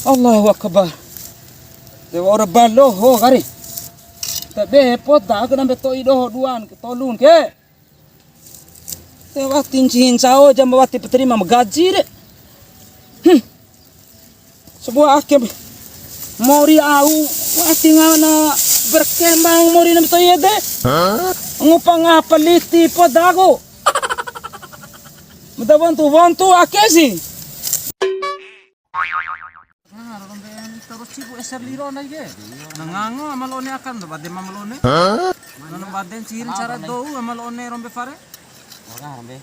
Allahu akbar. Dewa ora balo ho kari. Tabe poda aku nambe to ido duan tolun ke. Dewa tincin sao jam wati peterima magaji de. Sebuah akhir mori au wati ngana berkembang mori nambe to yede. Ngupang apaliti podago. Muda wantu akesi. Terus cipu eser liro na ge. Nangango amalone akan do bade mamalone. Nanu baden cirin cara do amalone rombe fare. Ora rombe.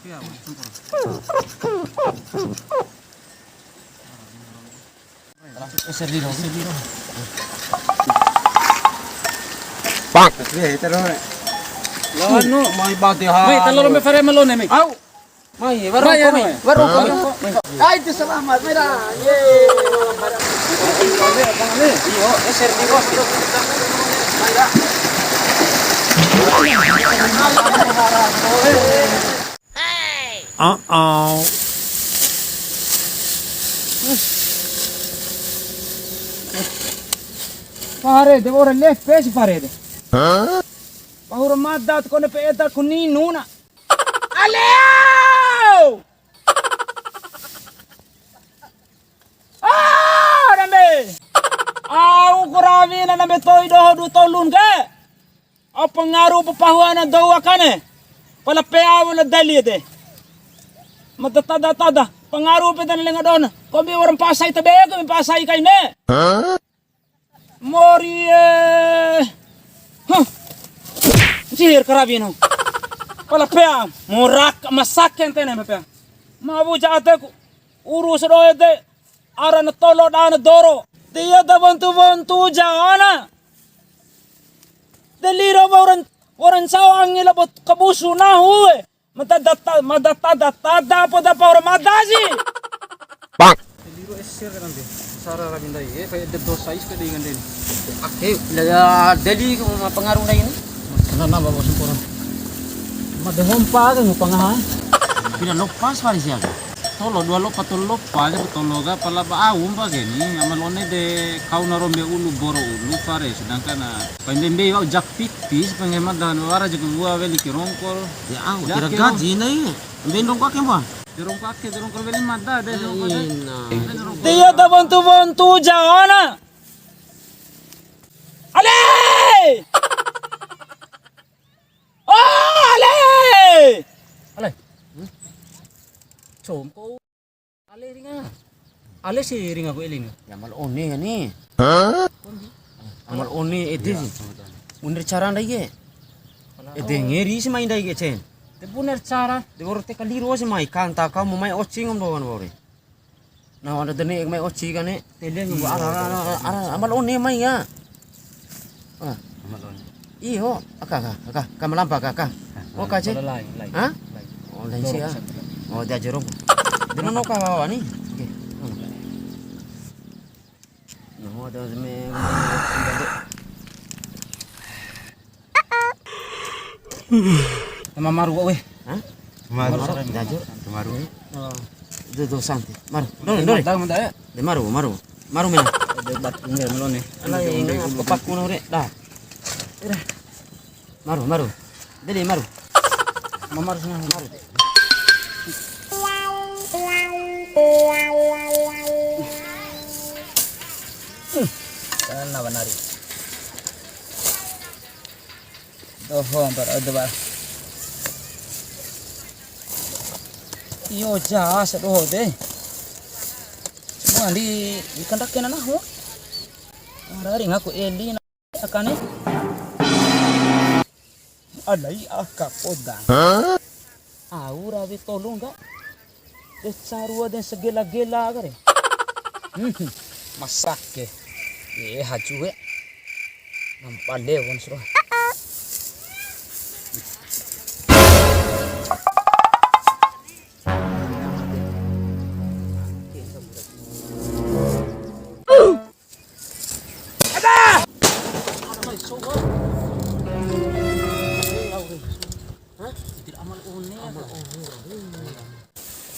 Iya, sumpur. Eser liro. Pak. Ye terus. Lawan no mai bade ha. Mai talo rombe fare amalone mai. Au. Mai, baru ko. Ay, itu selamat, mira. Ye. Iyo, eser di bos. Mira. Hey. Pare, devo ora le pesi pare. Paura madat ko ne pe eta kuninuna. Aleo! Nambe! Au kuravi na nambe toy do tolun ke? Au pengaruh pepahuan na dawa kane? Pala peaw na dali de. Tada pengaruh pe dan lenga don. Kobi orang pasai tabe ko pasai kay ne. Mori Jihir karavi no. Pala pea morak masaken tene pea mabu jate urus doede aran tolo dan doro dia da bantu jana deliro orang sawang ila bot kabusu na huwe madata pada para madaji bang deliro esir nanti sara rabinda ye pe de dos size ke dengan den deli pengaruh na ini nana bawa sempurna madehompa ka ngupangahan. Pila lopas pari siya. Tolo dua lopa tolo lopa le tologa pala ba umpa geni amalone de kau narombe ulu boro ulu pare sedangkan pandembe wa jak pitis pengemat dan wara juga gua weli kirongkol. Ya au kira gaji na ye. Bendong kake ba? Dirongkol weli mada de dia da bantu jana. Ale! Ale. Compo. Ale ringa. Ale si ringa ko eling. Yamal one ani. Amal one ede. Bener cara ndai ge. Ede ngeri si main ndai ge cen. Te bener cara de orte kaliro si mai kanta kamu mai ocing om doan bore. Nah ada dene mai oci kane telen ngo ara amal one mai ya. Amal one. Iyo, aka melampa aka. Oh kace? Hah? Oh lain sih ya. Oh dia jeruk. Dino no ka ani. Oke. No ada me. Mamaru we. Hah? Maru. Jajur. Maru. Oh. Do santi. Maru. Dore. De maru. Maru me. De bat ngel melone. Ala yang papak kuno re. Dah. Maru. Dede maru. Mamaru sana maru. Sana banari. Doho ada ba. Iyo jas doho de. Semua di kandakin na ho. Ari ngaku eli na akane. Alay aka podang. Aura vi tolong ga. De sarua den segela-gela gare. Masake. Ye hajue. Nampale won suro.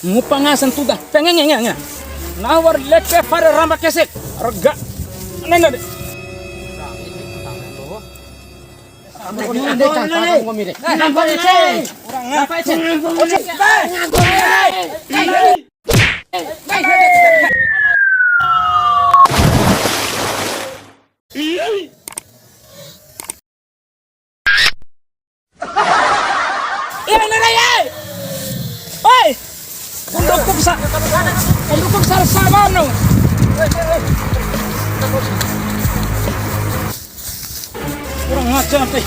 Ngupangasan tuda. Pengen. Nawar leke para ramba kesek. Rega. Nena de. Pendukung sama no. Kurang ngajar teh.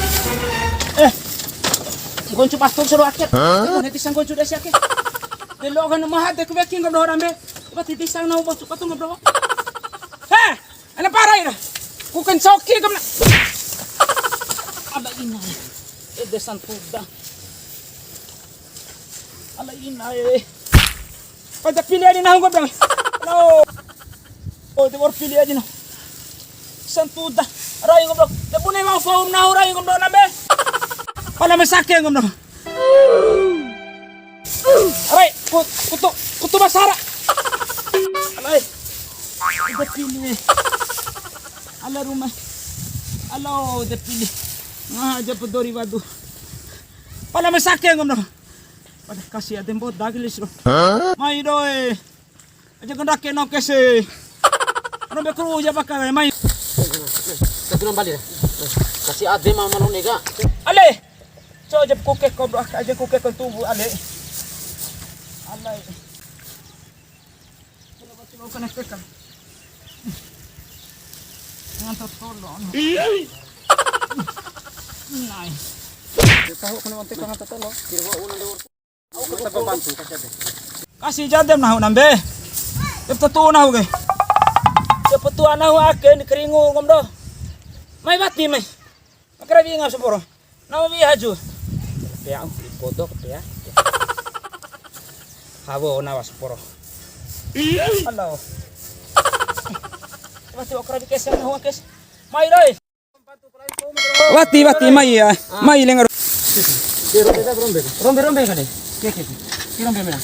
Goncu pastor suruh akhir. Nanti sang goncu desi akhir. Delo kan mahat dek beking ngobrol rambe. Pati tisang na ubos patung ngobrol. Ana para ira. Kukan soki kamna. Aba ina. Desan tuda. Ala ina pada pilih aja nah ngobrol. No. Oh, dia baru pilih aja no. Santuda. Rai ngobrol. Dia punya mau form nah rai ngobrol nambe. Pala masake ngobrol. Rai, kutu basara. Alai. Dia pilih. Ala rumah. Alo, dia pilih. Ngaja pedori wadu. Pala masake ngobrol. Pada kasih ada bot dagilis ro. Mai doy. Aja kan rakyat no kese. Ano be kru ja bakal mai. Keturunan balik. Kasih ade mama no nega. Ale. So aja kuke ko bro aja kuke ko tubuh ale. Alai. Kalau batu ko na peka. Ngantot tolong. Nai. Tahu kena ontek kan tolong. Kira unan dor. Kasih jadam nah nambe. Cepet tu nah ge. Cepet tu nah aken keringu ngomdo. Mai bati mai. Makrabi ngap seporo. Nama bi haju. Ya kodok ya. Habo nawas seporo. Halo. Bati okrabi kes nah kes. Mai doi. Bati mai ya. Mai lengar. Rombe kan deh. Ke. Rombe mana?